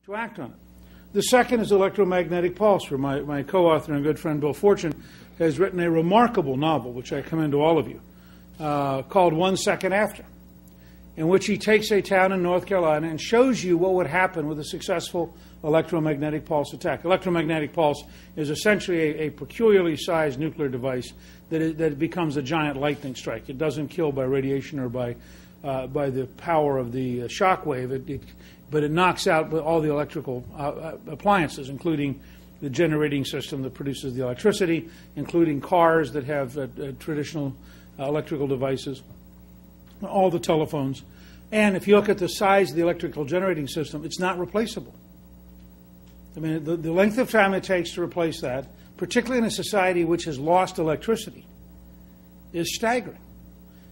to act on it. The second is electromagnetic pulse, where my co-author and good friend Bill Fortune has written a remarkable novel, which I commend to all of you, called 1 Second After, in which he takes a town in North Carolina and shows you what would happen with a successful electromagnetic pulse attack. Electromagnetic pulse is essentially a peculiarly sized nuclear device that becomes a giant lightning strike. It doesn't kill by radiation or by the power of the shock wave, but it knocks out all the electrical appliances, including the generating system that produces the electricity, including cars that have traditional electrical devices, all the telephones. And if you look at the size of the electrical generating system, it's not replaceable. I mean, the length of time it takes to replace that, particularly in a society which has lost electricity, is staggering.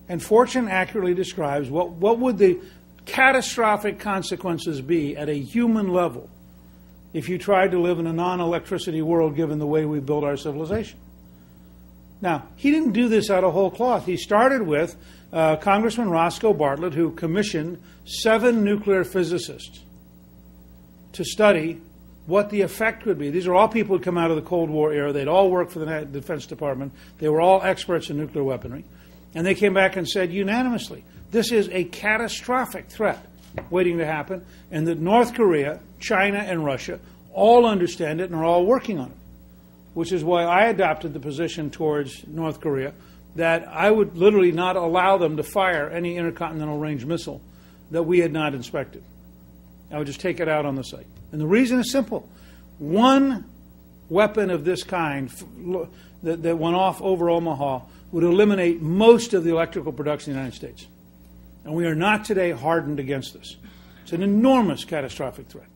And Fortune accurately describes what would the catastrophic consequences be at a human level if you tried to live in a non-electricity world given the way we built our civilization. Now, he didn't do this out of whole cloth. He started with Congressman Roscoe Bartlett, who commissioned 7 nuclear physicists to study what the effect would be. These are all people who come out of the Cold War era. They'd all worked for the Defense Department. They were all experts in nuclear weaponry. And they came back and said unanimously, this is a catastrophic threat waiting to happen, and that North Korea, China, and Russia all understand it and are all working on it, which is why I adopted the position towards North Korea that I would literally not allow them to fire any intercontinental range missile that we had not inspected. I would just take it out on the site. And the reason is simple. One weapon of this kind that went off over Omaha would eliminate most of the electrical production in the United States. And we are not today hardened against this. It's an enormous catastrophic threat.